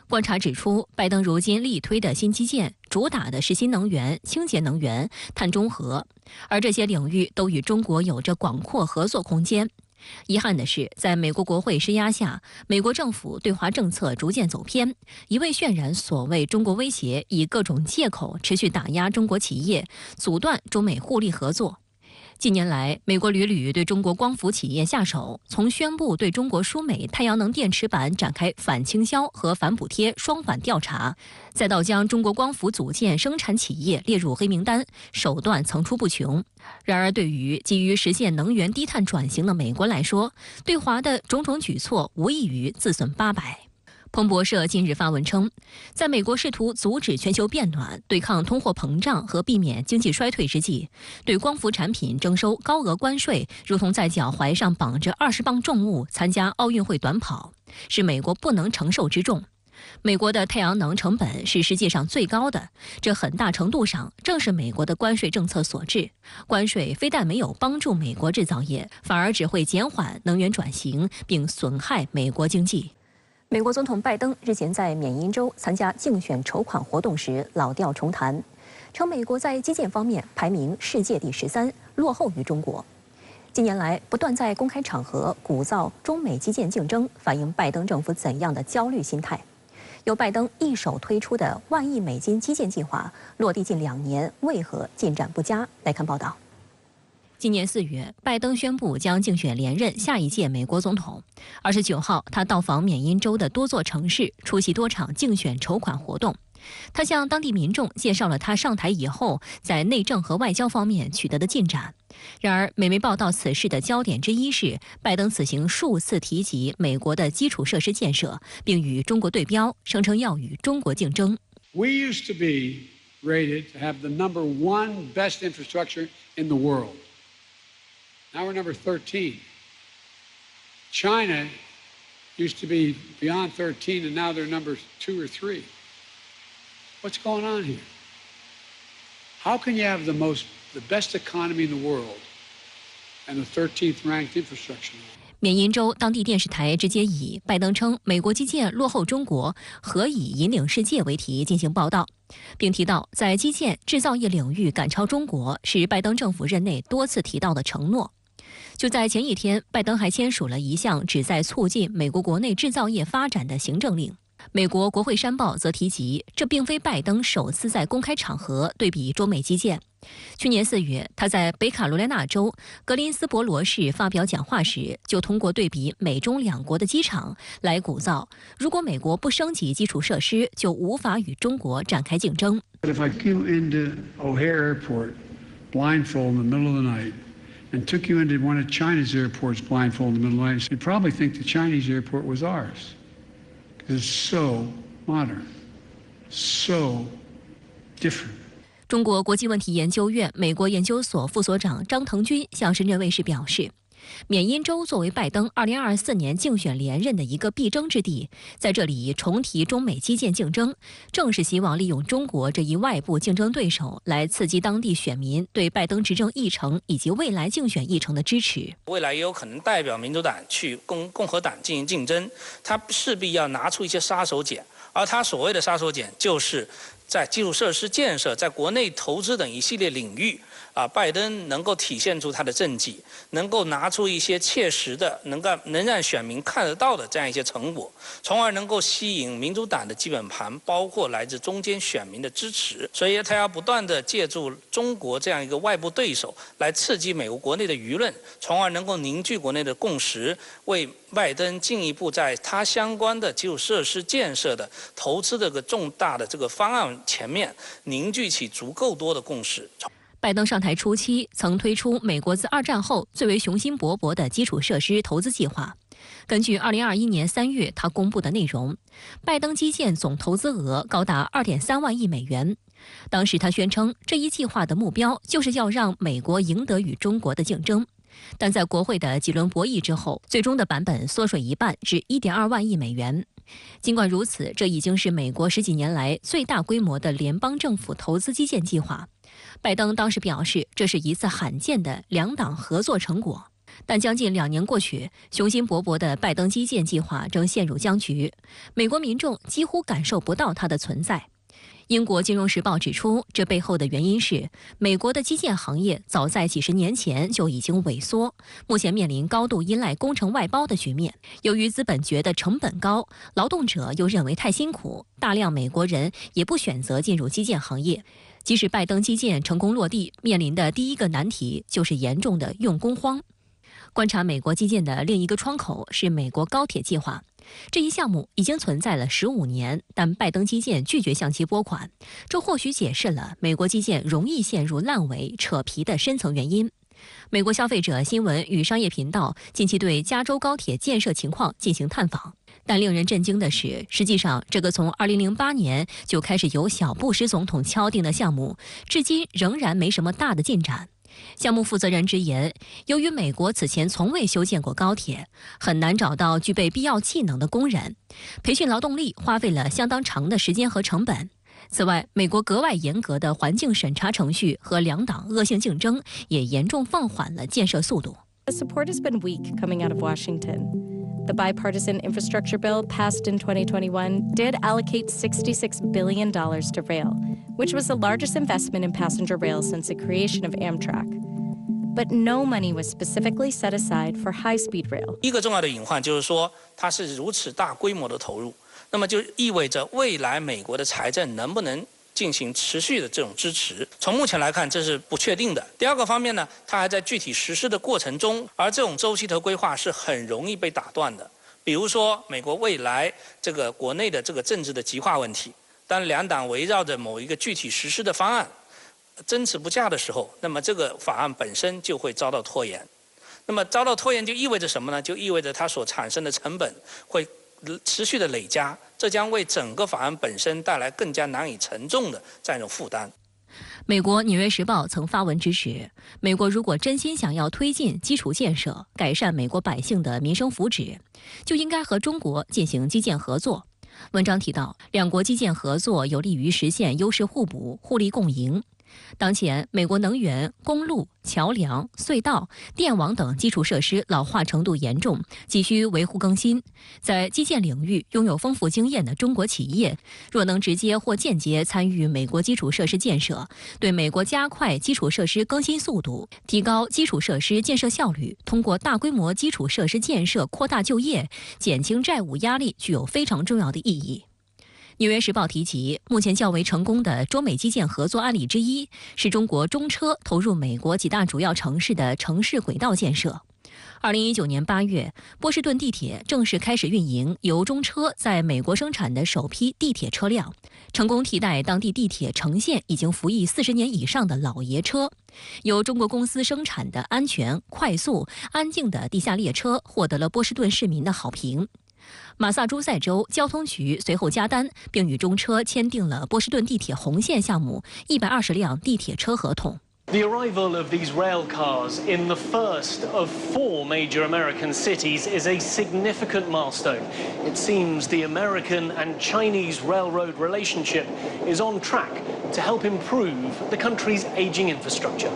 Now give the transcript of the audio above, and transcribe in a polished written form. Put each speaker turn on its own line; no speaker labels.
观察指出，拜登如今力推的新基建，主打的是新能源、清洁能源、碳中和，而这些领域都与中国有着广阔合作空间。遗憾的是，在美国国会施压下，美国政府对华政策逐渐走偏，一味渲染所谓中国威胁，以各种借口持续打压中国企业，阻断中美互利合作。近年来，美国屡屡对中国光伏企业下手，从宣布对中国输美太阳能电池板展开反倾销和反补贴双反调查，再到将中国光伏组件生产企业列入黑名单，手段层出不穷。然而，对于急于实现能源低碳转型的美国来说，对华的种种举措无异于自损800。彭博社近日发文称，在美国试图阻止全球变暖、对抗通货膨胀和避免经济衰退之际，对光伏产品征收高额关税，如同在脚踝上绑着20磅重物参加奥运会短跑，是美国不能承受之重。美国的太阳能成本是世界上最高的，这很大程度上正是美国的关税政策所致。关税非但没有帮助美国制造业，反而只会减缓能源转型，并损害美国经济。美国总统拜登日前在缅因州参加竞选筹款活动时老调重弹，称美国在基建方面排名世界第13，落后于中国。近年来不断在公开场合鼓噪中美基建竞争，反映拜登政府怎样的焦虑心态。由拜登一手推出的1万亿美金基建计划落地近2年，为何进展不佳？来看报道。今年4月，拜登宣布将竞选连任下一届美国总统。29号，他到访缅因州的多座城市，出席多场竞选筹款活动。他向当地民众介绍了他上台以后在内政和外交方面取得的进展。然而，美媒报道此事的焦点之一是，拜登此行数次提及美国的基础设施建设，并与中国对标，声称要与中国竞争。
We used to be rated to have the number 1 best infrastructure in the world. Now we're number 13. China used to be beyond 13, and now they're number 2 or 3. What's going on here? How can you have the best economy in the world and the 13th ranked infrastructure?
缅因州当地电视台直接以拜登称美国基建落后中国，何以引领世界为题进行报道，并提到在基建制造业领域赶超中国是拜登政府任内多次提到的承诺。就在前一天，拜登还签署了一项旨在促进美国国内制造业发展的行政令。美国国会山报则提及，这并非拜登首次在公开场合对比中美基建。去年4月，他在北卡罗来纳州格林斯伯罗市发表讲话时，就通过对比美中2国的机场来鼓噪，如果美国不升级基础设施，就无法与中国展开竞争。
If I came into O'Hare Airport blindfold in the middle of the night and took you into one of China's airports blindfold in the middle of the night, you'd probably think the Chinese airport was ours. It's so modern, so different.
中国国际问题研究院美国研究所副所长张腾军向深圳卫视表示，缅因州作为拜登2024年竞选连任的一个必争之地，在这里重提中美基建竞争，正是希望利用中国这一外部竞争对手来刺激当地选民对拜登执政议程以及未来竞选议程的支持。
未来也有可能代表民主党去共和党进行竞争，他势必要拿出一些杀手锏，而他所谓的杀手锏就是在基础设施建设、在国内投资等一系列领域，拜登能够体现出他的政绩，能够拿出一些切实的、能让选民看得到的这样一些成果，从而能够吸引民主党的基本盘，包括来自中间选民的支持。所以，他要不断地借助中国这样一个外部对手，来刺激美国国内的舆论，从而能够凝聚国内的共识，为拜登进一步在他相关的基础设施建设的投资这个重大的这个方案前面凝聚起足够多的共识。
拜登上台初期曾推出美国自2战后最为雄心勃勃的基础设施投资计划。根据2021年3月他公布的内容，拜登基建总投资额高达2.3万亿美元。当时他宣称，这一计划的目标就是要让美国赢得与中国的竞争。但在国会的几轮博弈之后，最终的版本缩水一半至1.2万亿美元。尽管如此，这已经是美国10几年来最大规模的联邦政府投资基建计划。拜登当时表示，这是一次罕见的2党合作成果。但将近2年过去，雄心勃勃的拜登基建计划正陷入僵局，美国民众几乎感受不到它的存在。英国金融时报指出，这背后的原因是美国的基建行业早在几十年前就已经萎缩，目前面临高度依赖工程外包的局面。由于资本觉得成本高，劳动者又认为太辛苦，大量美国人也不选择进入基建行业。即使拜登基建成功落地，面临的第一个难题就是严重的用工荒。观察美国基建的另一个窗口是美国高铁计划。这一项目已经存在了15年，但拜登基建拒绝向其拨款，这或许解释了美国基建容易陷入烂尾、扯皮的深层原因。美国消费者新闻与商业频道近期对加州高铁建设情况进行探访，但令人震惊的是，实际上这个从2008年就开始由小布什总统敲定的项目，至今仍然没什么大的进展。项目负责人直言，由于美国此前从未修建过高铁，很难找到具备必要技能的工人，培训劳动力花费了相当长的时间和成本。此外，美国格外严格的环境审查程序和两党恶性竞争也严重放缓了建设速度。
The support has been weak coming out of Washington.The bipartisan infrastructure bill passed in 2021 did allocate $66 billion to rail, which was the largest investment in passenger rail since the creation of Amtrak. But no money was specifically set aside for high-speed rail.
一个重要的隐患就是说，它是如此大规模的投入，那么就意味着未来美国的财政能不能进行持续的这种支持，从目前来看，这是不确定的。第二个方面呢，它还在具体实施的过程中，而这种周期和规划是很容易被打断的。比如说，美国未来这个国内的这个政治的极化问题，当两党围绕着某一个具体实施的方案争持不下的时候，那么这个法案本身就会遭到拖延。那么遭到拖延就意味着什么呢？就意味着它所产生的成本会持续的累加，这将为整个法案本身带来更加难以承重的这样一种负担。
美国《纽约时报》曾发文指指，美国如果真心想要推进基础建设，改善美国百姓的民生福祉，就应该和中国进行基建合作。文章提到，两国基建合作有利于实现优势互补、互利共赢。当前，美国能源、公路、桥梁、隧道、电网等基础设施老化程度严重，急需维护更新。在基建领域拥有丰富经验的中国企业，若能直接或间接参与美国基础设施建设，对美国加快基础设施更新速度、提高基础设施建设效率，通过大规模基础设施建设扩大就业、减轻债务压力，具有非常重要的意义。《纽约时报》提及，目前较为成功的中美基建合作案例之一是中国中车投入美国几大主要城市的城市轨道建设。2019年8月，波士顿地铁正式开始运营由中车在美国生产的首批地铁车辆，成功替代当地地铁城线已经服役40年以上的老爷车。由中国公司生产的安全、快速、安静的地下列车获得了波士顿市民的好评。马萨诸塞州交通局随后加单，并与中车签订了波士顿地铁红线项目120辆地铁车合同。
The arrival of these rail cars in the first of 4 major American cities is a significant milestone. It seems the American and Chinese railroad relationship is on track to help improve the country's aging infrastructure.